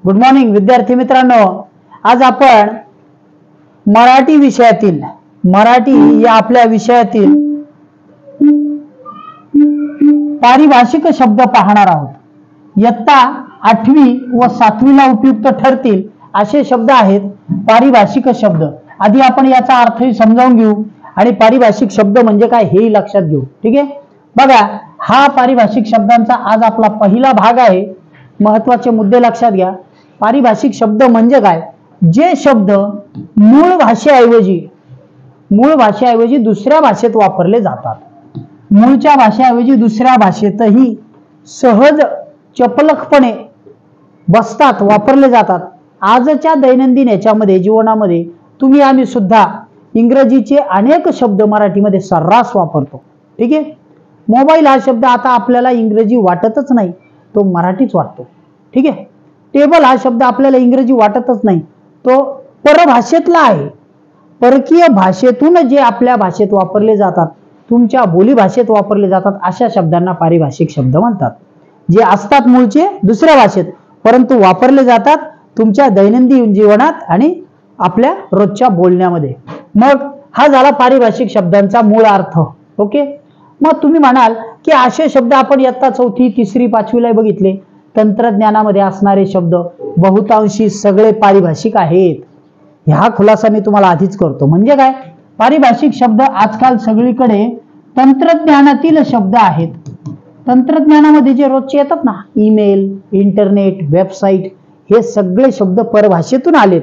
Good morning विद्यार्थी मित्रांनो, आज आपण मराठी विषयातील मराठी या आपल्या विषयातील पारिभाषिक शब्द पाहणार आहोत। इयत्ता 8वी व 7वी ला उपयुक्त ठरतील असे शब्द आहेत पारिभाषिक शब्द। आधी आपण याचा अर्थ समजावून घेऊ आणि पारिभाषिक शब्द म्हणजे काय हे लक्षात घेऊ। ठीक आहे, बघा हा पारिभाषिक शब्दांचा आज आपला पहिला भाग आहे। महत्त्वाचे मुद्दे लक्षात घ्या। पारिभाषिक शब्द म्हणजे काय? जे शब्द मूळ भाषेऐवजी दुसऱ्या भाषेत वापरले जातात। मूळच्या भाषेऐवजी दुसऱ्या भाषेतही सहज चपलकपणे बसतात, वापरले जातात। आजच्या दैनंदिन याच्यामध्ये जीवनामध्ये तुम्ही आम्ही सुद्धा इंग्रजीचे अनेक शब्द मराठीमध्ये सर्रास वापरतो। ठीक आहे, मोबाईल हा शब्द आता आपल्याला इंग्रजी वाटतच नाही, तो मराठीच वाटतो। ठीक आहे, टेबल हा शब्द आपल्याला इंग्रजी वाटतच नाही, तो परभाषेतला आहे। परकीय भाषेतून जे आपल्या भाषेत वापरले जातात, तुमच्या बोली भाषेत वापरले जातात, अशा शब्दांना पारिभाषिक शब्द म्हणतात। जे असतात मूळचे दुसऱ्या भाषेत परंतु वापरले जातात तुमच्या दैनंदिन जीवनात आणि आपल्या रोजच्या बोलण्यामध्ये। मग हा झाला पारिभाषिक शब्दांचा मूळ अर्थ। ओके, मग तुम्ही म्हणाल की असे शब्द आपण इयत्ता 4थी 3री 5वीला बघितले। तंत्रज्ञानामध्ये असणारे शब्द बहुतांशी सगळे पारिभाषिक आहेत। ह्या खुलासा मी तुम्हाला आधीच करतो। म्हणजे काय? पारिभाषिक शब्द आजकाल सगळीकडे तंत्रज्ञानातील शब्द आहेत। तंत्रज्ञानामध्ये जे रोजचे येतात ना, ईमेल, इंटरनेट, वेबसाईट, हे सगळे शब्द परभाषेतून आलेत।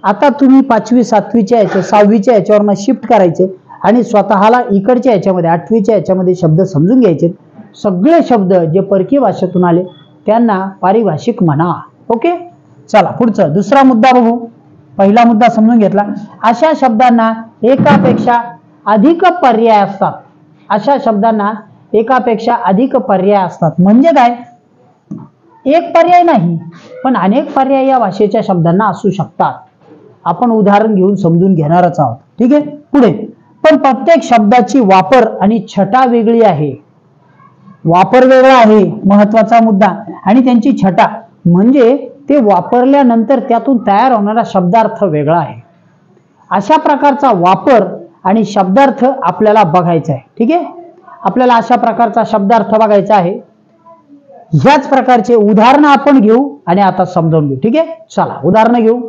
आता तुम्ही 5वी 7वीच्या याच्या 6वीच्या याच्यावरनं शिफ्ट करायचे आणि स्वतःला इकडच्या याच्यामध्ये 8वीच्या याच्यामध्ये शब्द समजून घ्यायचे। सगळे शब्द जे परकीय भाषेतून आले त्यांना पारिभाषिक म्हणा। ओके, चला पुढचं दुसरा मुद्दा बघू। पहिला मुद्दा समजून घेतला। अशा शब्दांना एकापेक्षा अधिक पर्याय असतात। अशा शब्दांना एकापेक्षा अधिक पर्याय असतात। म्हणजे काय? एक पर्याय नाही पण अनेक पर्याय या भाषेच्या शब्दांना असू शकतात। आपण उदाहरण घेऊन समजून घेणारच आहोत। ठीक आहे, पुढे पण प्रत्येक शब्दाची वापर आणि छटा वेगळी आहे। वापर वेगळा आहे महत्वाचा मुद्दा, आणि त्यांची छटा म्हणजे ते वापरल्यानंतर त्यातून तयार होणारा शब्दार्थ वेगळा आहे। अशा प्रकारचा वापर आणि शब्दार्थ आपल्याला बघायचा आहे। ठीक आहे, आपल्याला अशा प्रकारचा शब्दार्थ बघायचा आहे। ह्याच प्रकारचे उदाहरण आपण घेऊ आणि आता समजावून घेऊ। ठीक आहे, चला उदाहरण घेऊ।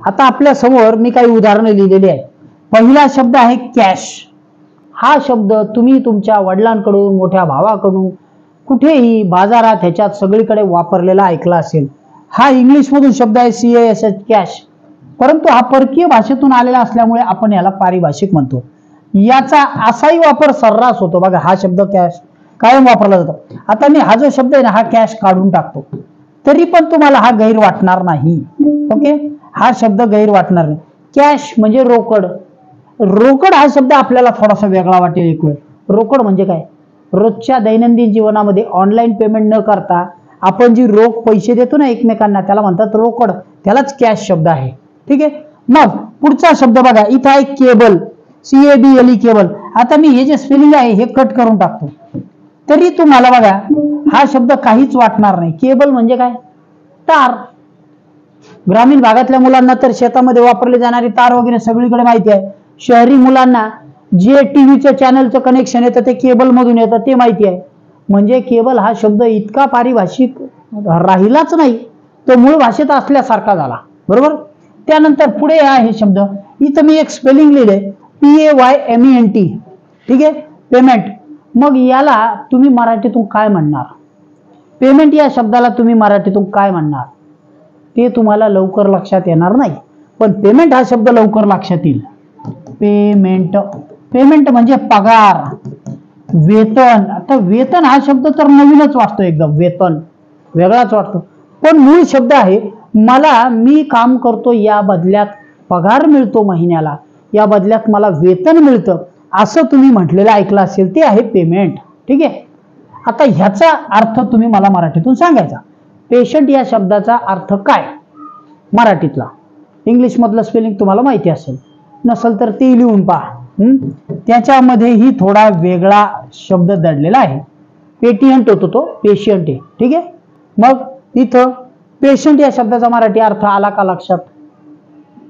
आता आपल्या समोर मी काही उदाहरणे लिहिलेली आहेत। पहिला शब्द आहे कॅश। हा शब्द तुम्ही तुमच्या वडिलांकडून, मोठ्या भावाकडून, कुठेही बाजारात ह्याच्यात सगळीकडे वापरलेला ऐकला असेल। हा इंग्लिश मधून शब्द आहे CASH, कॅश, परंतु हा परकीय भाषेतून आलेला असल्यामुळे आपण याला पारिभाषिक म्हणतो। याचा असाही वापर सर्रास होतो। बघा हा शब्द कॅश कायम वापरला जातो। आता मी हा जो शब्द आहे ना, हा कॅश काढून टाकतो तरी पण तुम्हाला हा गैर वाटणार नाही। ओके, हा शब्द गैर वाटणार नाही। कॅश म्हणजे रोकड। रोकड हा शब्द आपल्याला थोडासा वेगळा वाटेल एक वेळ। रोकड म्हणजे काय? रोजच्या दैनंदिन जीवनामध्ये ऑनलाईन पेमेंट न करता आपण जी रोख पैसे देतो ना एकमेकांना, त्याला म्हणतात रोकड, त्यालाच कॅश शब्द आहे। ठीक आहे, मग पुढचा शब्द बघा, इथं आहे केबल, CABLE, केबल। आता मी हे जे स्पेलिंग आहे हे कट करून टाकतो तरी तुम्हाला बघा हा शब्द काहीच वाटणार नाही। केबल म्हणजे काय? तार। ग्रामीण भागातल्या मुलांना तर शेतामध्ये वापरले जाणारी तार वगैरे सगळीकडे माहिती आहे। शहरी मुलांना जे टीव्हीचं चॅनलचं कनेक्शन येतं ते केबल मधून येतं ते माहिती आहे। म्हणजे केबल हा शब्द इतका पारिभाषिक राहिलाच नाही, तो मूळ भाषेत असल्यासारखा झाला। बरोबर, त्यानंतर पुढे आहे शब्द, इथं मी एक स्पेलिंग लिहिले PAYMENT। ठीक आहे, पेमेंट। मग याला तुम्ही मराठीतून काय म्हणणार? पेमेंट या शब्दाला तुम्ही मराठीतून काय म्हणणार ते तुम्हाला लवकर लक्षात येणार नाही, पण पेमेंट हा शब्द लवकर लक्षात येईल। पेमेंट, पेमेंट म्हणजे पगार, वेतन। आता वेतन हा शब्द तर नवीनच वाटतो, एकदम वेतन वेगळाच वाटतो, पण मूळ शब्द आहे मी काम करतो या बदल्यात पगार मिळतो महिन्याला, या बदल्यात मला वेतन मिळतं, असं तुम्ही म्हटलेलं ऐकलं असेल, ते आहे पेमेंट। ठीक आहे, आता ह्याचा अर्थ तुम्ही मला मराठीतून सांगायचा। पेशंट या शब्दाचा अर्थ काय मराठीतला? इंग्लिश मधलं स्पेलिंग तुम्हाला माहिती असेल, नसेल तर ते लिहून पहा। त्याच्यामध्येही थोडा वेगळा शब्द दडलेला आहे। पेटियंट होतो तो पेशियंट आहे। ठीक आहे, मग इथं पेशंट या शब्दाचा मराठी अर्थ आला का लक्षात?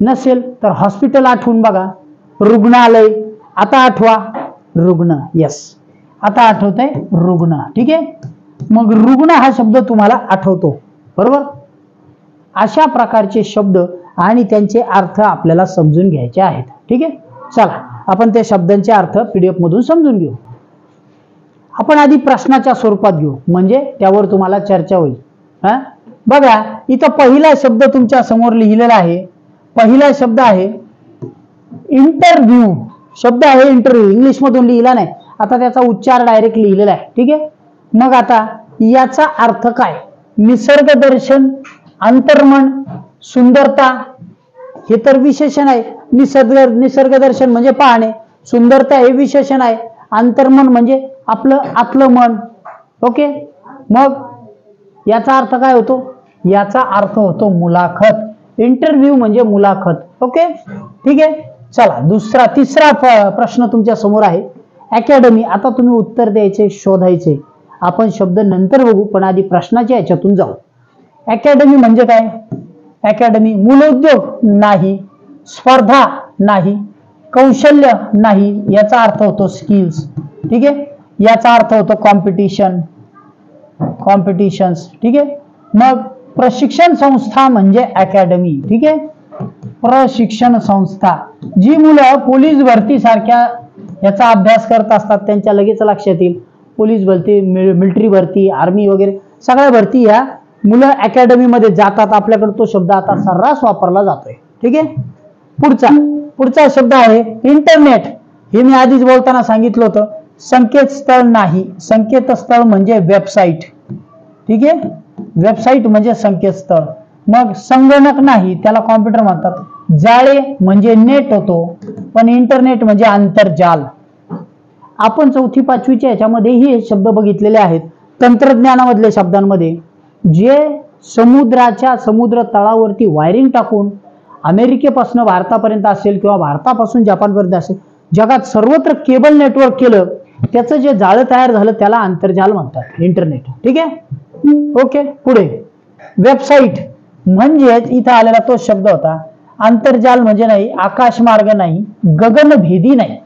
नसेल तर हॉस्पिटल आठवून बघा, रुग्णालय, आता आठवा रुग्ण, यस आता आठवतंय रुग्ण, ठीक आहे. मग रुग्ण हा शब्द तुम्हाला आठवतो, बरोबर. अशा प्रकारचे शब्द आणि त्यांचे अर्थ आपल्याला समजून घ्यायचे आहेत, ठीक आहे. चला आपण त्या शब्दांचे अर्थ पीडीएफ मधून समजून घेऊ. आपण आधी प्रश्नाच्या स्वरूपात घेऊ, म्हणजे त्यावर तुम्हाला चर्चा होईल. बघा इथं पहिला शब्द तुमच्या समोर लिहिलेला आहे. पहिला शब्द आहे इंटरव्ह्यू, शब्द आहे इंटरव्ह्यू, इंग्लिश मधून लिहिला नाही, आता त्याचा उच्चार डायरेक्ट लिहिलेला आहे, ठीक आहे. मग आता याचा अर्थ काय? निसर्ग दर्शन, अंतर्मन, सुंदरता, हे तर विशेषण आहे. निसर्ग दर्शन म्हणजे पाहणे, सुंदरता हे विशेषण आहे, अंतर्मन म्हणजे आपलं आतलं मन, ओके. मग याचा अर्थ काय होतो? याचा अर्थ होतो मुलाखत. इंटरव्ह्यू म्हणजे मुलाखत, ओके, ठीक आहे. चला तिसरा प्रश्न तुमच्या समोर आहे अकॅडमी. आता तुम्ही उत्तर द्यायचे, शोधायचे. आपण शब्द नंतर बघू, पण आधी प्रश्नाच्या याच्यातून जाऊ. अकॅडमी म्हणजे काय? अकॅडमी मूलोद्योग नाही, स्पर्धा नाही, कौशल्य नाही, याचा अर्थ होतो स्किल्स, ठीक आहे. याचा अर्थ होतो कॉम्पिटिशन्स, ठीक आहे. मग प्रशिक्षण संस्था म्हणजे अकॅडमी, ठीक आहे. प्रशिक्षण संस्था, जी मुलं पोलीस भरती सारख्या याचा अभ्यास करत असतात त्यांच्या लगेच लक्षात येईल. पोलीस भरती, मिलिटरी भरती, आर्मी वगैरे सगळ्या भरती या मुलं अकॅडमी मध्ये जातात. आपल्याकडे तो शब्द आता सर्रास वापरला जातोय, ठीक आहे. पुढचा शब्द आहे इंटरनेट. हे मी आधीच बोलताना सांगितलं होतं. संकेतस्थळ नाही, संकेतस्थळ म्हणजे वेबसाईट, ठीक आहे. वेबसाईट म्हणजे संकेतस्थळ. मग संगणक नाही, त्याला कॉम्प्युटर म्हणतात. जाळे म्हणजे नेट होतो, पण इंटरनेट म्हणजे आंतरजाल. आपण 4थी 5वीच्या याच्यामध्येही हे शब्द बघितलेले आहेत. तंत्रज्ञानामधल्या शब्दांमध्ये जे समुद्र तळावरती वायरिंग टाकून अमेरिकेपासून भारतापर्यंत असेल किंवा भारतापासून जपानपर्यंत असेल, जगात सर्वत्र केबल नेटवर्क केलं, त्याचं जे जाळं तयार झालं त्याला आंतरजाल म्हणतात, इंटरनेट, ठीक आहे. ओके. पुढे वेबसाईट म्हणजे इथं आलेला तो शब्द होता. आंतरजाल म्हणजे नाही, आकाशमार्ग नाही, गगनभेदी नाही.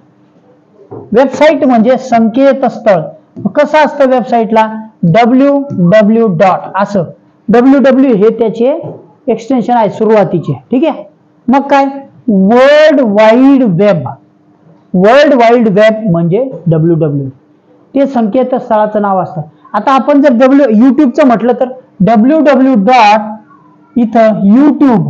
वेबसाईट म्हणजे संकेतस्थळ. कसं असतं वेबसाईटला? www. असं www हे त्याचे एक्सटेन्शन आहे सुरुवातीचे, ठीक आहे. मग काय? World wide web. World wide web म्हणजे www, ते संकेतस्थळाचं नाव असतं. आता आपण जर युट्यूबचं म्हटलं तर www. इथं YouTube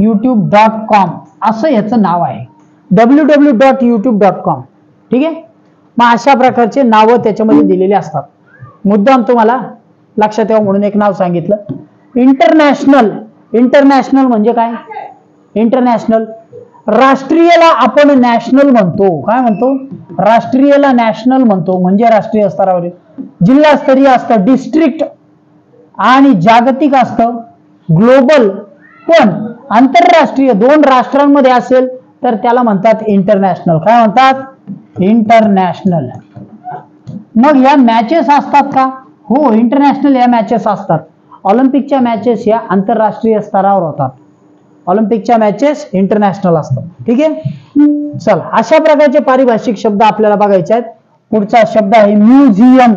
youtube.com असं याचं नाव आहे, www.youtube.com, ठीक आहे. मग अशा प्रकारचे नावं त्याच्यामध्ये दिलेले असतात. मुद्दाम तुम्हाला लक्षात यावं म्हणून एक नाव सांगितलं. इंटरनॅशनल म्हणजे काय? इंटरनॅशनल, राष्ट्रीयला आपण नॅशनल म्हणतो. काय म्हणतो? राष्ट्रीयला नॅशनल म्हणतो, म्हणजे राष्ट्रीय स्तरावर. जिल्हास्तरीय असतं डिस्ट्रिक्ट, आणि जागतिक असतं ग्लोबल. पण आंतरराष्ट्रीय 2 राष्ट्रांमध्ये असेल तर त्याला म्हणतात इंटरनॅशनल. काय म्हणतात? इंटरनॅशनल. मग या मॅचेस असतात का? हो, इंटरनॅशनल या मॅचेस असतात. ऑलिम्पिकच्या मॅचेस या आंतरराष्ट्रीय स्तरावर होतात. ऑलिम्पिकच्या मॅचेस इंटरनॅशनल असतात, ठीक आहे. चला, अशा प्रकारचे पारिभाषिक शब्द आपल्याला बघायचे आहेत. पुढचा शब्द आहे म्युझियम.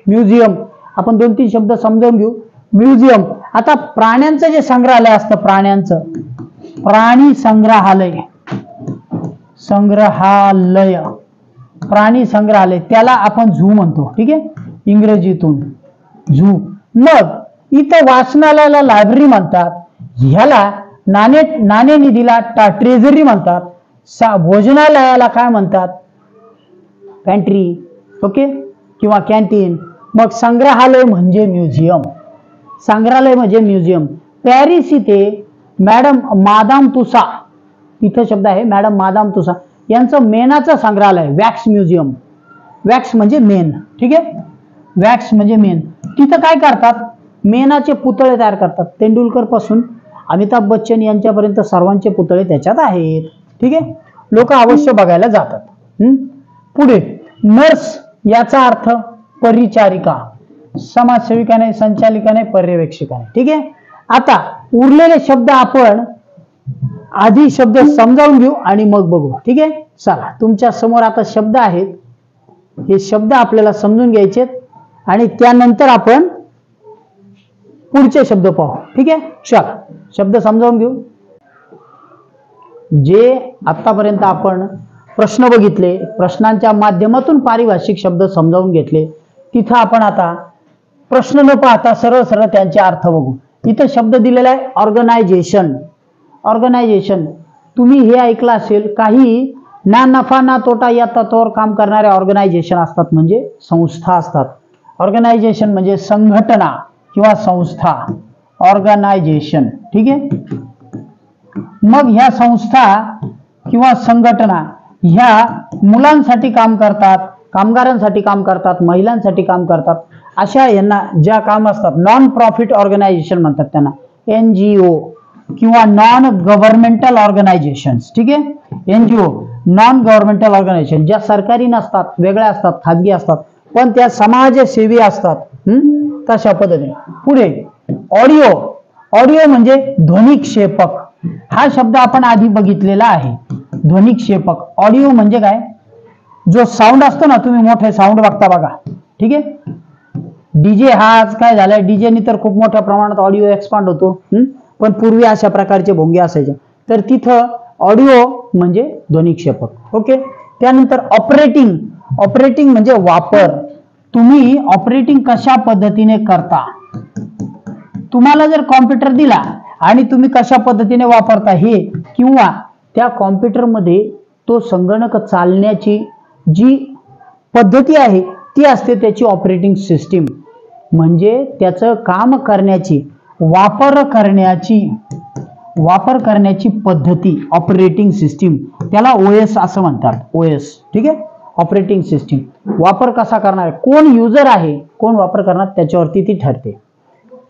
म्युझियम आपण 2-3 शब्द समजावून घेऊ. म्युझियम, आता प्राण्यांचं जे संग्रहालय असतं, प्राणी संग्रहालय त्याला आपण झू म्हणतो, ठीक आहे, इंग्रजीतून झू. मग इथं वाचनालयाला लायब्ररी म्हणतात, ह्याला नाणेनिधीला ट्रेझरी म्हणतात, भोजनालयाला काय म्हणतात? पॅन्ट्री, ओके, किंवा कॅन्टीन. मग संग्रहालय म्हणजे म्युझियम. पॅरिस इथे मादाम तुसा, इथं शब्द आहे मॅडम मादाम तुसा यांचं मेणाचं संग्रहालय, वॅक्स म्युझियम. वॅक्स म्हणजे मेन, ठीक आहे, वॅक्स म्हणजे मेन. तिथं काय करतात? मेणाचे पुतळे तयार करतात. तेंडुलकर पासून अमिताभ बच्चन यांच्यापर्यंत सर्वांचे पुतळे त्याच्यात आहेत, ठीक आहे. लोक अवश्य बघायला जातात. पुढे याचा अर्थ परिचारिका, समाजसेविकाने, संचालिकाने, पर्यवेक्षकाने. ठीक आहे. आता उरलेले शब्द आपण आधी शब्द समजावून घेऊ आणि मग बघू. ठीक आहे. चला, तुमच्या समोर आता शब्द आहेत, हे शब्द आपल्याला समजून घ्यायचे आणि त्यानंतर आपण पुढचे शब्द पाहू. ठीक आहे. चला, शब्द समजावून घेऊ. जे आतापर्यंत आपण प्रश्न बघितले, प्रश्नांच्या माध्यमातून पारिभाषिक शब्द समजावून घेतले, तिथं आपण आता प्रश्न न पाहता सरळ सरळ त्यांचे अर्थ बघू. इथं शब्द दिलेला आहे ऑर्गनायझेशन. ऑर्गनायझेशन तुम्ही हे ऐकलं असेल, काही ना नफा ना तोटा या तत्वावर काम करणारे ऑर्गनायझेशन असतात, म्हणजे संस्था असतात. ऑर्गनायझेशन म्हणजे संघटना किंवा संस्था, ऑर्गनायझेशन. ठीक आहे. मग ह्या संस्था किंवा संघटना ह्या मुलांसाठी काम करतात, कामगारांसाठी काम करतात, महिलांसाठी काम करतात. अशा यांना ज्या काम असतात नॉन प्रॉफिट ऑर्गनायझेशन म्हणतात, त्यांना NGO किंवा नॉन गव्हर्नमेंटल ऑर्गनायझेशन. ठीक आहे. NGO नॉन गव्हर्नमेंटल ऑर्गनायझेशन ज्या सरकारी नसतात, वेगळ्या असतात, खाजगी असतात, पण त्या समाजसेवी असतात. तशा पद्धतीने पुढे ऑडिओ. ऑडिओ म्हणजे ध्वनिक्षेपक. हा शब्द आपण आधी बघितलेला आहे. ध्वनिक्षेपक. ऑडिओ म्हणजे काय, जो साऊंड असतो ना, तुम्ही मोठे साऊंड बघता बघा. ठीक आहे. डीजे हा आज काय झालाय, डीजेनी तर खूप मोठ्या प्रमाणात ऑडिओ एक्सपांड होतो, पण पूर्वी अशा प्रकारचे भोंगे असायचे. तर तिथं ऑडिओ म्हणजे ध्वनिक्षेपक. ओके. त्यानंतर ऑपरेटिंग. ऑपरेटिंग म्हणजे वापर. तुम्ही ऑपरेटिंग कशा पद्धतीने करता, तुम्हाला जर कॉम्प्युटर दिला आणि तुम्ही कशा पद्धतीने वापरता हे, किंवा त्या कॉम्प्युटरमध्ये तो संगणक चालण्याची जी पद्धती आहे ती असते त्याची ऑपरेटिंग सिस्टीम. म्हणजे त्याचं काम करण्याची, वापर करण्याची पद्धती, ऑपरेटिंग सिस्टीम, त्याला OS असं म्हणतात. OS. ठीक आहे. Operating system. वापर कसा करणार, कोण युजर आहे, कोण वापर करणार, त्याच्यावरती ती ठरते.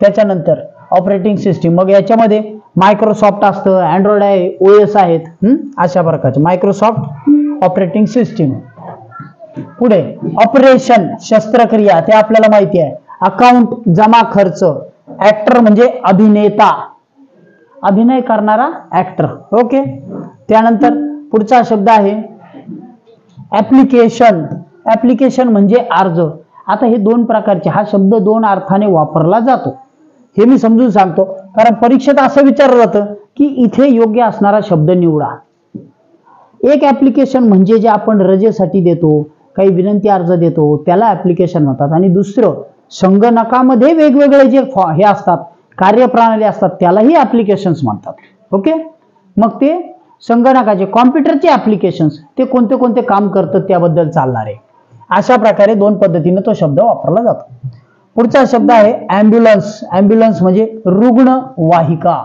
त्याच्यानंतर ऑपरेटिंग सिस्टीम, मग याच्यामध्ये मायक्रोसॉफ्ट असतं, अँड्रॉइड आहे, OS आहेत, अशा प्रकारचे मायक्रोसॉफ्ट ऑपरेटिंग सिस्टीम. पुढे ऑपरेशन, शस्त्रक्रिया, ते आपल्याला माहिती आहे. अकाउंट, जमा खर्च. ऍक्टर म्हणजे अभिनेता, अभिनय करणारा ऍक्टर. ओके. त्यानंतर पुढचा शब्द आहे ऍप्लिकेशन. ऍप्लिकेशन म्हणजे अर्ज. आता हे दोन प्रकारचे, हा शब्द दोन अर्थाने वापरला जातो, हे मी समजून सांगतो, कारण परीक्षेत असं विचारलं जातं की इथे योग्य असणारा शब्द निवडा. एक ऍप्लिकेशन म्हणजे जे आपण रजेसाठी देतो, काही विनंती अर्ज देतो, त्याला ऍप्लिकेशन म्हणतात. आणि दुसरं संगणकामध्ये वेगवेगळे जे हे असतात, कार्यप्रणाली असतात, त्यालाही ऍप्लिकेशन्स म्हणतात. ओके. मग ते संगणकाचे, कॉम्प्युटरचे ऍप्लिकेशन्स, ते कोणते कोणते काम करतात त्याबद्दल चालणार आहे. अशा प्रकारे दोन पद्धतीने तो शब्द वापरला जातो. पुढचा शब्द आहे ॲम्ब्युलन्स. ॲम्ब्युलन्स म्हणजे रुग्णवाहिका.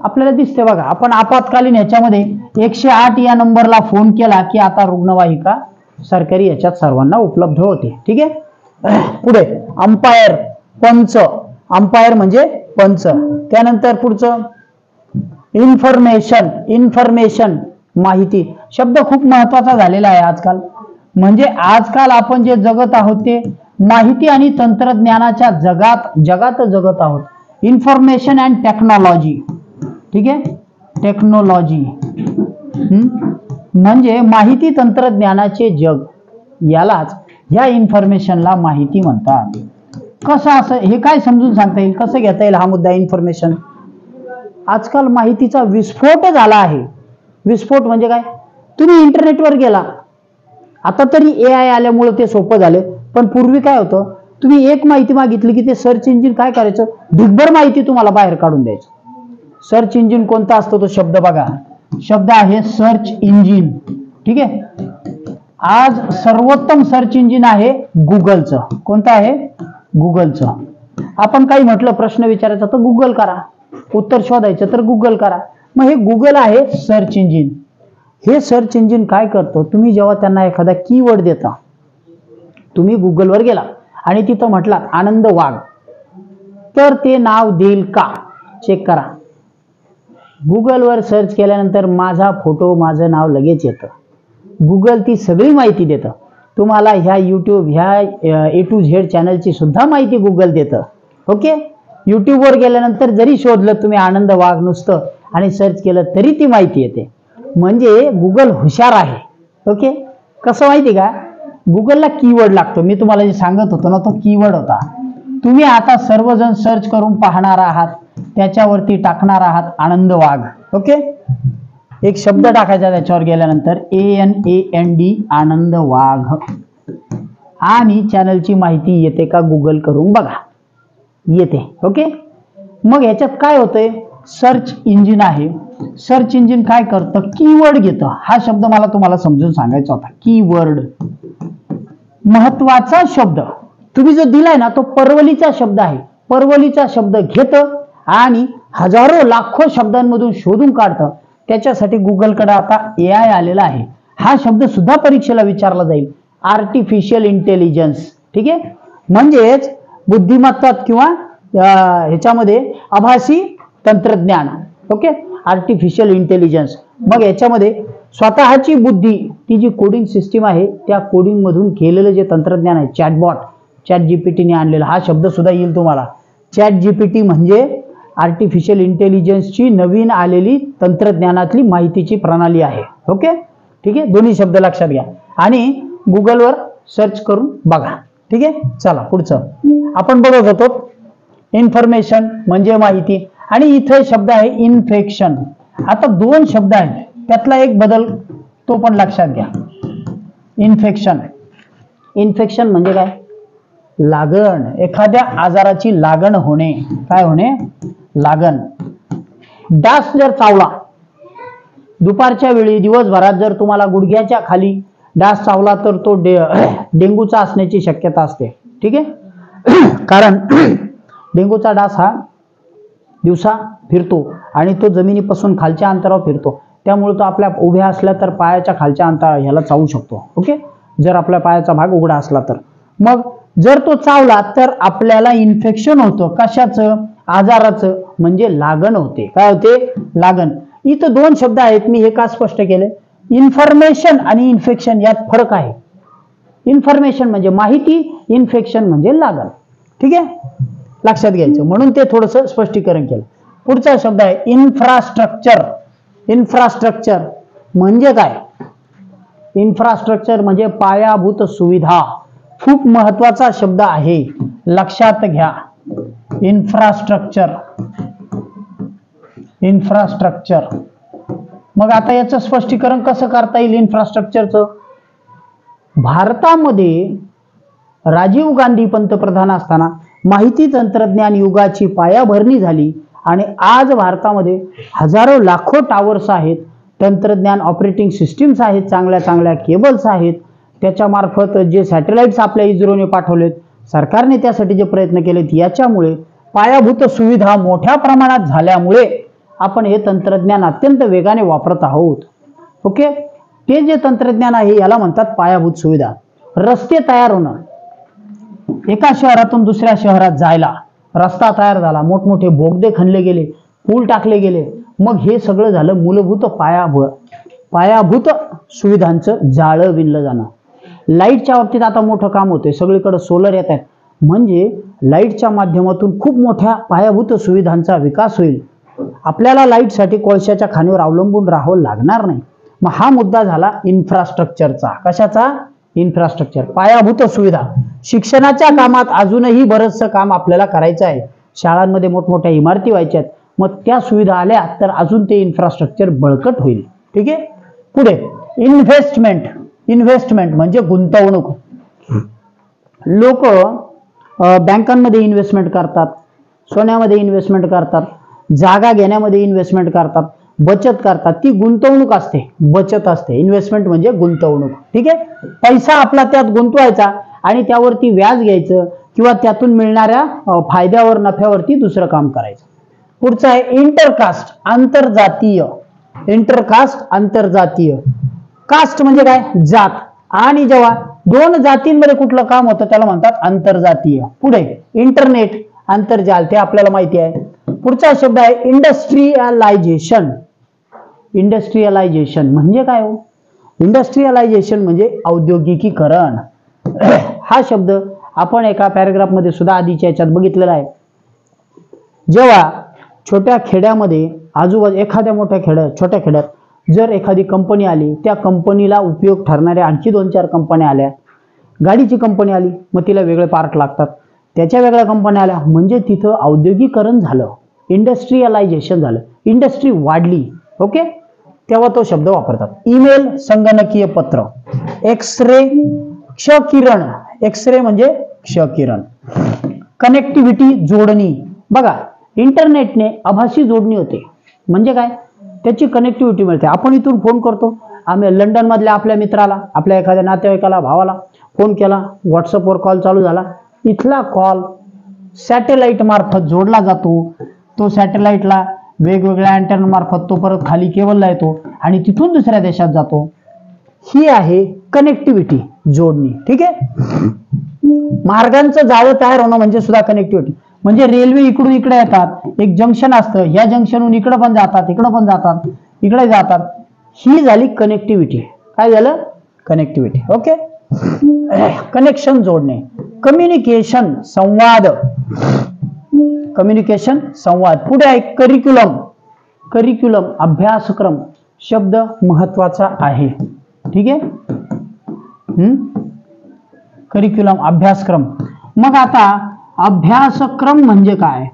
आपल्याला दिसते बघा, आपण आपत्कालीन ह्याच्यामध्ये 108 या नंबरला फोन केला की आता रुग्णवाहिका सरकारी याच्यात सर्वांना उपलब्ध होते. ठीक आहे. पुढे अंपायर, पंच. अंपायर म्हणजे पंच. त्यानंतर पुढचं इन्फॉर्मेशन. इन्फॉर्मेशन माहिती. शब्द खूप महत्वाचा झालेला आहे आजकाल. म्हणजे आजकाल आपण जे जगत आहोत ते माहिती आणि तंत्रज्ञानाच्या जगात जगत आहोत. Information and technology. ठीक आहे. टेक्नॉलॉजी म्हणजे माहिती तंत्रज्ञानाचे जग, यालाच ह्या इन्फॉर्मेशनला माहिती म्हणतात. कसं असं हे काय समजून सांगता येईल, कसं घेता येईल हा मुद्दा इन्फॉर्मेशन. आजकाल माहितीचा विस्फोट झाला आहे. विस्फोट म्हणजे काय, तुम्ही इंटरनेटवर गेला, आता तरी AI आल्यामुळे ते सोपं झालं, पण पूर्वी काय होतं, तुम्ही एक माहिती मागितली की ते सर्च इंजिन काय करायचं, ढिगभर माहिती तुम्हाला बाहेर काढून द्यायचं. सर्च इंजिन कोणता असतो तो शब्द बघा, शब्द आहे सर्च इंजिन. ठीक आहे. आज सर्वोत्तम सर्च इंजिन आहे गुगलचं. कोणतं आहे, गुगलचं. आपण काही म्हटलं, प्रश्न विचारायचा तर गुगल करा, उत्तर शोधायचं तर गुगल करा. मग हे गुगल आहे सर्च इंजिन. हे सर्च इंजिन काय करतं, तुम्ही जेव्हा त्यांना एखादा कीवर्ड देता, तुम्ही गुगलवर गेला आणि तिथं म्हटला आनंद वाघ, तर ते नाव देईल का, चेक करा. गुगलवर सर्च केल्यानंतर माझा फोटो, माझं नाव लगेच येतं. गुगल ती सगळी माहिती देतं. तुम्हाला ह्या यूट्यूब ह्या A to Z चॅनलची सुद्धा माहिती गुगल देतं. ओके, यूट्यूबवर गेल्यानंतर जरी शोधलं तुम्ही आनंद वाघ नुसतं आणि सर्च केलं तरी ती माहिती येते. म्हणजे गुगल हुशार आहे. ओके, कसं माहिती का, गुगलला कीवर्ड लागतो. मी तुम्हाला जे सांगत होतो ना, तो कीवर्ड होता. तुम्ही आता सर्वजण सर्च करून पाहणार आहात, त्याच्यावरती टाकणार आहात आनंद वाघ. ओके, एक शब्द टाकायचा त्याच्यावर गेल्यानंतर ANAND आनंद वाघ, आणि चॅनलची माहिती येते का गुगल करून बघा, येते. ओके, मग याच्यात काय होतंय, सर्च इंजिन आहे. सर्च इंजिन काय करतं, कीवर्ड घेतं. हा शब्द मला तुम्हाला समजून सांगायचा होता. कीवर्ड, महत्वाचा शब्द तुम्ही जो दिलाय ना, तो परवलीचा शब्द आहे. परवलीचा शब्द घेतं आणि हजारो लाखो शब्दांमधून शोधून काढतं. त्याच्यासाठी गुगलकडे आता AI आलेला आहे. हा शब्द सुद्धा परीक्षेला विचारला जाईल, आर्टिफिशियल इंटेलिजन्स. ठीक आहे, म्हणजेच बुद्धिमत्ता किंवा ह्याच्यामध्ये आभासी तंत्रज्ञान. Okay, artificial intelligence. मग याच्यामध्ये स्वतःची बुद्धी, ती जी कोडिंग सिस्टीम आहे, त्या कोडिंग मधून केलेलं जे तंत्रज्ञान आहे, चॅटबॉट, ChatGPT ने आणलेला हा शब्द सुद्धा येईल तुम्हाला. ChatGPT म्हणजे आर्टिफिशियल इंटेलिजन्सची नवीन आलेली तंत्रज्ञानातली माहितीची प्रणाली आहे. ओके, ठीक आहे, दोन्ही शब्द लक्षात घ्या आणि गुगलवर सर्च करून बघा. ठीक आहे, चला पुढचं आपण बघत होतो. इन्फॉर्मेशन म्हणजे माहिती, आणि इथे शब्द आहे इन्फेक्शन. आता दोन शब्द आहेत, त्यातला एक बदल तो पण लक्षात घ्या. इन्फेक्शन, इन्फेक्शन म्हणजे काय, लागण, एखाद्या आजाराची लागण होणे. काय होणे, लागण. डास जर चावला दुपारच्या वेळी, दिवसभरात जर तुम्हाला गुडघ्याच्या खाली डास चावला तर तो डेंग्यूचा असण्याची शक्यता असते. ठीक आहे, कारण डेंग्यूचा डास हा दिवसा फिरतो आणि तो जमिनीपासून खालच्या अंतरावर फिरतो. त्यामुळे तो आपल्या उभ्या असल्या तर पायाच्या खालच्या अंतरावर ह्याला चावू शकतो. ओके, जर आपल्या पायाचा भाग उघडा असला तर. मग जर तो चावला तर आपल्याला इन्फेक्शन होतं. कशाचं, आजाराचं, म्हणजे लागण होते. काय होते, लागण. इथं दोन शब्द आहेत, मी हे का स्पष्ट केले, इन्फॉर्मेशन आणि इन्फेक्शन यात फरक आहे. इन्फॉर्मेशन म्हणजे माहिती, इन्फेक्शन म्हणजे लागण. ठीक आहे, लक्षात घ्यायचं, म्हणून ते थोडंसं स्पष्टीकरण केलं. पुढचा शब्द आहे इन्फ्रास्ट्रक्चर. इन्फ्रास्ट्रक्चर म्हणजे काय, इन्फ्रास्ट्रक्चर म्हणजे पायाभूत सुविधा. खूप महत्वाचा शब्द आहे, लक्षात घ्या. Infrastructure, infrastructure. मग आता याचं स्पष्टीकरण कसं करता येईल इन्फ्रास्ट्रक्चरचं. भारतामध्ये राजीव गांधी पंतप्रधान असताना माहिती तंत्रज्ञान युगाची पायाभरणी झाली आणि आज भारतामध्ये हजारो लाखो टावर्स आहेत, तंत्रज्ञान ऑपरेटिंग सिस्टीम्स आहेत, चांगल्या चांगल्या केबल्स आहेत. त्याच्या मार्फत जे सॅटेलाइट्स आपल्या इस्रोने पाठवलेत, सरकारने त्यासाठी जे प्रयत्न केलेत, याच्यामुळे पायाभूत सुविधा मोठ्या प्रमाणात झाल्यामुळे आपण हे तंत्रज्ञान अत्यंत वेगाने वापरत आहोत. ओके, ते जे तंत्रज्ञान आहे याला म्हणतात पायाभूत सुविधा. रस्ते तयार होणं, एका शहरातून दुसऱ्या शहरात जायला रस्ता तयार झाला, मोठमोठे बोगदे खणले गेले, पूल टाकले गेले. मग हे सगळं झालं मूलभूत पायाभूत सुविधांचं जाळं विणलं जाणं. लाईटच्या बाबतीत आता मोठं काम होतंय, सगळीकडे सोलर येत आहेत, म्हणजे लाईटच्या माध्यमातून खूप मोठ्या पायाभूत सुविधांचा विकास होईल. आपल्याला लाईटसाठी कोळशाच्या खाणीवर अवलंबून राहावं लागणार नाही. मग हा मुद्दा झाला इन्फ्रास्ट्रक्चरचा. कशाचा, इन्फ्रास्ट्रक्चर, पायाभूत सुविधा. शिक्षणाच्या कामात अजूनही बरंचसं काम आपल्याला करायचं आहे. शाळांमध्ये मोठमोठ्या इमारती व्हायच्या आहेत, मग त्या सुविधा आल्या तर अजून ते इन्फ्रास्ट्रक्चर बळकट होईल. ठीक आहे, पुढे इन्व्हेस्टमेंट. इन्व्हेस्टमेंट म्हणजे गुंतवणूक. लोक बँकांमध्ये इन्व्हेस्टमेंट करतात, सोन्यामध्ये इन्व्हेस्टमेंट करतात, जागा घेण्यामध्ये इन्व्हेस्टमेंट करतात, बचत करतात. ती गुंतवणूक असते, बचत असते. इन्व्हेस्टमेंट म्हणजे गुंतवणूक. ठीक आहे, पैसा आपला त्यात गुंतवायचा आणि त्यावरती व्याज घ्यायचं किंवा त्यातून मिळणाऱ्या फायद्यावर, नफ्यावरती दुसरं काम करायचं. पुढचं आहे इंटरकास्ट, आंतरजातीय. इंटरकास्ट, आंतरजातीय. कास्ट म्हणजे काय, जात. आणि जेव्हा दोन जातींमध्ये कुठलं काम होतं त्याला म्हणतात आंतरजातीय. पुढे इंटरनेट, आंतरजाल, ते आपल्याला माहिती आहे. पुढचा शब्द आहे इंडस्ट्रियलायझेशन. इंडस्ट्रियलायझेशन म्हणजे काय हो, इंडस्ट्रियलायझेशन म्हणजे औद्योगिकीकरण. हा शब्द आपण एका पॅराग्राफ मध्ये सुद्धा आधीच्या याच्यात बघितलेला आहे. जेव्हा छोट्या खेड्यामध्ये आजूबाजू एखाद्या मोठ्या छोट्या खेड्यात जर एखादी कंपनी आली, त्या कंपनीला उपयोग ठरणाऱ्या आणखी 2-4 कंपन्या आल्या, गाडीची कंपनी आली मग तिला वेगळे पार्ट लागतात, त्याच्या वेगळ्या कंपन्या आल्या म्हणजे तिथं औद्योगिकरण झालं, इंडस्ट्रियलायझेशन झालं, इंडस्ट्री वाढली. ओके, तेव्हा तो शब्द वापरतात. ईमेल संगणकीय पत्र, एक्सरे क्षकिरण, एक्सरे म्हणजे क्षकिरण. कनेक्टिव्हिटी जोडणी, बघा इंटरनेटने आभासी जोडणी होते म्हणजे काय, त्याची कनेक्टिव्हिटी मिळते. आपण इथून फोन करतो, आम्ही लंडन मधल्या आपल्या मित्राला, आपल्या एखाद्या नातेवाईकाला, भावाला फोन केला, व्हॉट्सअपवर कॉल चालू झाला, इथला कॉल सॅटेलाइट मार्फत जोडला जातो, तो सॅटेलाइटला वेगवेगळ्या अँटेना मार्फत तो परत खाली केबलला येतो आणि तिथून दुसऱ्या देशात जातो. ही आहे कनेक्टिव्हिटी जोडणी. ठीक आहे, मार्गांचं जाळं तयार होणं म्हणजे सुद्धा कनेक्टिव्हिटी. म्हणजे रेल्वे इकडून इकडे येतात, एक जंक्शन असतं, या जंक्शनहून इकडे पण जातात, इकडे पण जातात, इकडे जातात, ही झाली कनेक्टिव्हिटी. काय झालं, कनेक्टिव्हिटी. ओके, कनेक्शन जोडणे. कम्युनिकेशन संवाद, कम्युनिकेशन संवाद. पुढे आहे करिक्युलम, करिक्युलम अभ्यासक्रम. शब्द महत्वाचा आहे. ठीक आहे, करिक्युलम अभ्यासक्रम. मग आता अभ्यासक्रम म्हणजे काय,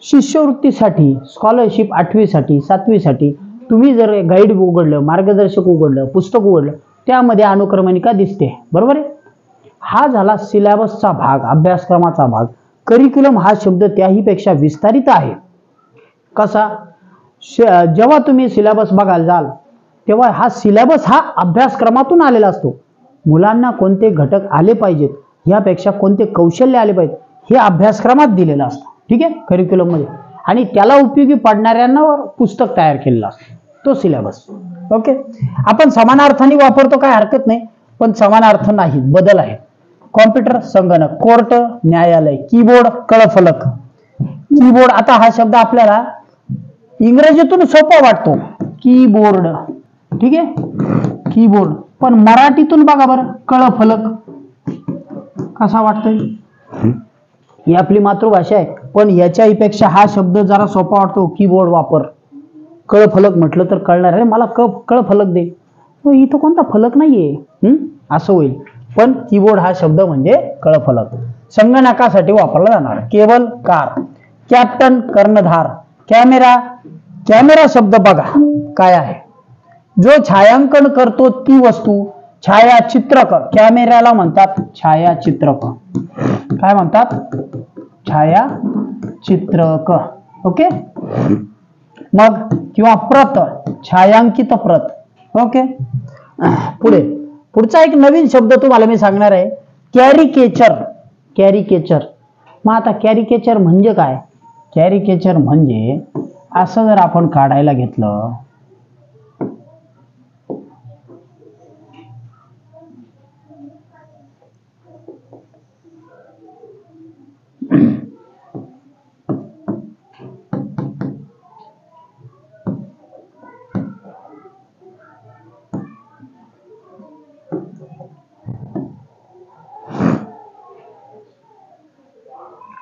शिष्यवृत्तीसाठी, स्कॉलरशिप 8वी साठी 7वी साठी तुम्ही जर गाईड उघडलं, मार्गदर्शक उघडलं, पुस्तक उघडलं, त्यामध्ये अनुक्रमणिका दिसते, बरोबर आहे. हा झाला सिलेबसचा भाग, अभ्यासक्रमाचा भाग. करिक्युलम हा शब्द त्याही पेक्षा विस्तारित आहे. कसा, जेव्हा तुम्ही सिलेबस बघायला जाल तेव्हा हा सिलेबस हा अभ्यासक्रमातून आलेला असतो. मुलांना कोणते घटक आले पाहिजेत, यापेक्षा कोणते कौशल्य आले पाहिजेत, हे अभ्यासक्रमात दिलेलं असतं. ठीक आहे, करिक्युलम मध्ये. आणि त्याला उपयोगी पडणाऱ्यांवर पुस्तक तयार केलेलं असतं, तो सिलेबस. ओके, आपण समानार्थाने वापरतो, काय हरकत नाही, पण समानार्थ नाही, बदल आहे. कॉम्प्युटर संगणक, कोर्ट न्यायालय, कीबोर्ड कळफलक. कीबोर्ड, आता हा शब्द आपल्याला इंग्रजीतून सोपा वाटतो, कीबोर्ड. ठीक आहे, कीबोर्ड. पण मराठीतून बघा बरं, कळफलक कसा वाटतोय. ही आपली मातृभाषा आहे, पण याच्याही पेक्षा हा शब्द जरा सोपा वाटतो. कीबोर्ड वापर, कळफलक म्हटलं तर कळणार आहे, मला कळफलक दे, इथं कोणता फलक नाहीये, असं होईल. पण कीबोर्ड हा शब्द म्हणजे कळफलक. संगणकासाठी वापरला जाणार केबल कार. कॅप्टन कर्णधार. कॅमेरा, कॅमेरा शब्द बघा काय आहे, जो छायांकन करतो ती वस्तू, छायाचित्रक. कॅमेऱ्याला म्हणतात छायाचित्रक. काय म्हणतात, छायाचित्रक. ओके, मग किंवा प्रत, छायांकित प्रत. ओके, पुढचा एक नवीन शब्द तुम्हाला मी सांगणार आहे, कॅरिकेचर. कॅरिकेचर. मग आता कॅरिकेचर म्हणजे काय, कॅरिकेचर म्हणजे असं जर आपण काढायला घेतलं,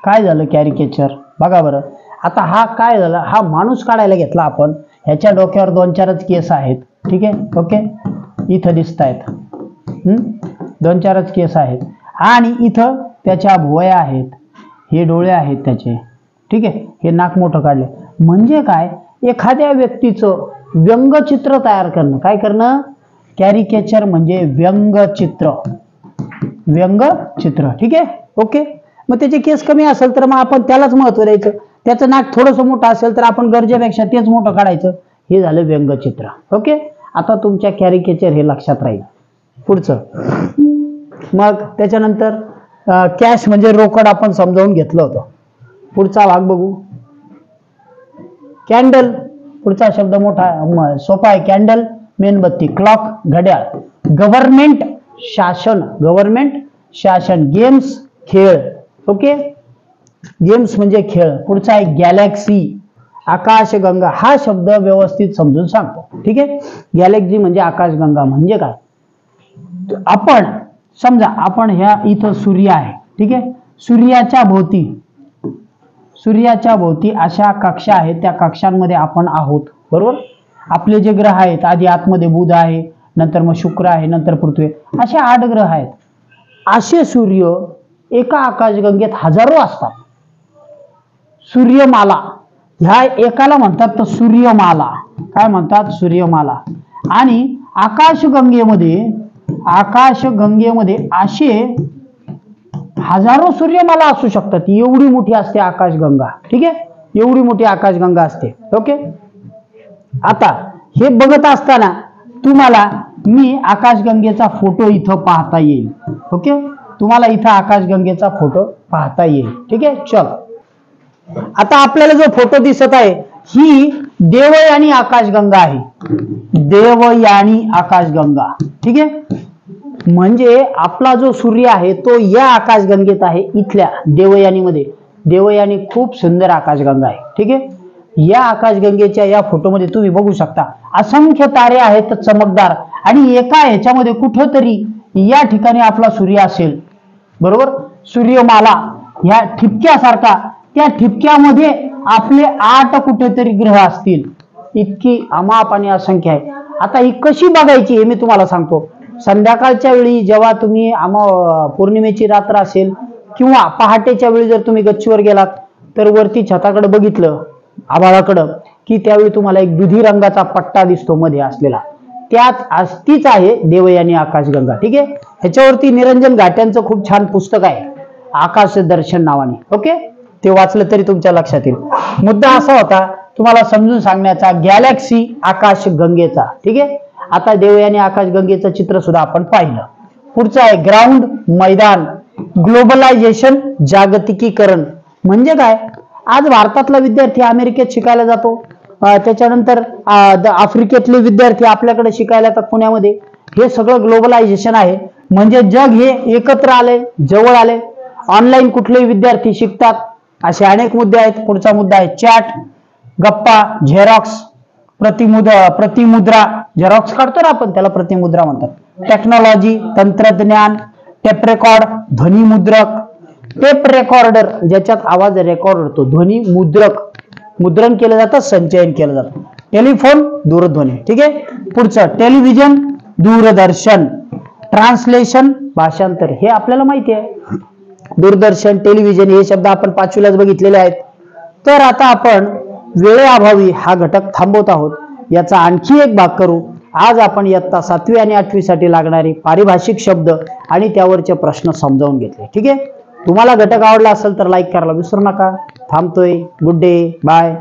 काय झालं कॅरिकेचर बघा बरं. आता हा काय झालं, हा माणूस काढायला घेतला आपण, ह्याच्या डोक्यावर 2-4च केस आहेत. ठीक आहे, ओके, इथं दिसत आहेत, 2-4च केस आहेत, आणि इथं त्याच्या भुवया आहेत, हे डोळे आहेत त्याचे. ठीक आहे, हे नाक मोठं काढले. म्हणजे काय, एखाद्या व्यक्तीचं व्यंगचित्र तयार करणं. काय करणं, कॅरिकेचर म्हणजे व्यंगचित्र, व्यंगचित्र. ठीक आहे, ओके. मग त्याचे केस कमी असेल तर मग आपण त्यालाच महत्व द्यायचं, त्याचं नाक थोडंसं मोठं असेल तर आपण गरजेपेक्षा तेच मोठं काढायचं. हे झालं व्यंगचित्र. ओके, आता तुमच्या कॅरिकेचर हे लक्षात राहील. पुढचं, मग त्याच्यानंतर कॅश म्हणजे रोकड आपण समजावून घेतलं होतं. पुढचा भाग बघू, कॅन्डल. पुढचा शब्द मोठा सोपा आहे, कॅन्डल मेणबत्ती. क्लॉक घड्याळ. गव्हर्नमेंट शासन, गव्हर्नमेंट शासन. गेम्स खेळ. ओके, गेम्स म्हणजे खेळ. पुढचा आहे गॅलेक्सी, आकाशगंगा. हा शब्द व्यवस्थित समजून सांगतो. ठीक आहे, गॅलेक्सी म्हणजे आकाशगंगा. म्हणजे काय, आपण समजा आपण ह्या इथं सूर्य आहे, ठीक आहे, सूर्याच्या भोवती अशा कक्षा आहेत, त्या कक्षांमध्ये आपण आहोत, बरोबर. आपले जे ग्रह आहेत, आधी आतमध्ये बुध आहे, नंतर मग शुक्र आहे, नंतर पृथ्वी, असे 8 ग्रह आहेत. असे सूर्य एका आकाशगंगेत हजारो असतात. सूर्यमाला ह्या एकाला म्हणतात तर सूर्यमाला. काय म्हणतात? सूर्यमाला. आणि आकाशगंगेमध्ये असे हजारो सूर्यमाला असू शकतात. एवढी मोठी असते आकाशगंगा, ठीक आहे, एवढी मोठी आकाशगंगा असते. ओके. आता हे बघत असताना तुम्हाला मी आकाशगंगेचा फोटो इथं पाहता येईल. ओके, तुम्हाला इथं आकाशगंगेचा फोटो पाहता येईल, ठीक आहे. चल, आता आपल्याला जो फोटो दिसत आहे ही देवयानी आकाशगंगा आहे. देवयानी आकाशगंगा, ठीक आहे. म्हणजे आपला जो सूर्य आहे तो या आकाशगंगेत आहे, इथल्या देवयानीमध्ये. देवयानी खूप सुंदर आकाशगंगा आहे, ठीक आहे. या आकाशगंगेच्या या फोटोमध्ये तुम्ही बघू शकता असंख्य तारे आहेत चमकदार, आणि एका ह्याच्यामध्ये कुठंतरी या ठिकाणी आपला सूर्य असेल, बरोबर. सूर्यमाला ह्या ठिपक्यासारखा, त्या ठिपक्यामध्ये आपले 8 कुठेतरी ग्रह असतील. इतकी अमाप आणि असंख्य आहे. आता ही कशी बघायची हे मी तुम्हाला सांगतो. संध्याकाळच्या वेळी जेव्हा तुम्ही पौर्णिमेची रात्र असेल किंवा पहाटेच्या वेळी जर तुम्ही गच्चीवर गेलात तर वरती छताकडे बघितलं, आभाळाकडं, की त्यावेळी तुम्हाला एक दुधी रंगाचा पट्टा दिसतो मध्ये असलेला. तीच आहे देवयानी आकाशगंगा, ठीक आहे. ह्याच्यावरती निरंजन घाट्यांचं खूप छान पुस्तक आहे, आकाश दर्शन नावाने. ओके, ते वाचलं तरी तुमच्या लक्षात येईल. मुद्दा असा होता तुम्हाला समजून सांगण्याचा गॅलेक्सी आकाशगंगेचा, ठीक आहे. आता देवयानी आकाशगंगेचं चित्र सुद्धा आपण पाहिलं. पुढचं आहे ग्राउंड, मैदान. ग्लोबलायझेशन, जागतिकीकरण म्हणजे काय? आज भारतातला विद्यार्थी अमेरिकेत शिकायला जातो, त्याच्यानंतर आफ्रिकेतले विद्यार्थी आपल्याकडे शिकायला येतात पुण्यामध्ये. हे सगळं ग्लोबलायझेशन आहे. म्हणजे जग हे एकत्र आले, जवळ आले. ऑनलाईन कुठलेही विद्यार्थी शिकतात. असे अनेक मुद्दे आहेत. पुढचा मुद्दा आहे चॅट, गप्पा, झेरॉक्स, प्रतिमुद्रा. झेरॉक्स काढतो ना आपण, त्याला प्रतिमुद्रा म्हणतात. टेक्नॉलॉजी, तंत्रज्ञान, टेप रेकॉर्ड, ध्वनी मुद्रक, टेप रेकॉर्डर ज्याच्यात आवाज रेकॉर्ड होतो, ध्वनी मुद्रक, मुद्रण केलं जातं, संचयन केलं जातं. टेलिफोन, दूरध्वनी, ठीक आहे. पुढचं टेलिव्हिजन, दूरदर्शन. ट्रान्सलेशन, भाषांतर, हे आपल्याला माहिती आहे. दूरदर्शन, टेलिव्हिजन हे शब्द आपण 5वीलाच बघितलेले आहेत. तर आता आपण वेळेअभावी हा घटक थांबवत आहोत. याचा आणखी एक भाग करू. आज आपण इयत्ता 7वी आणि 8वी साठी लागणारे पारिभाषिक शब्द आणि त्यावरचे प्रश्न समजावून घेतले, ठीक आहे. तुम्हाला घटक आवडला असेल तर लाईक करायला विसरू नका. थांबतोय. Good day, bye.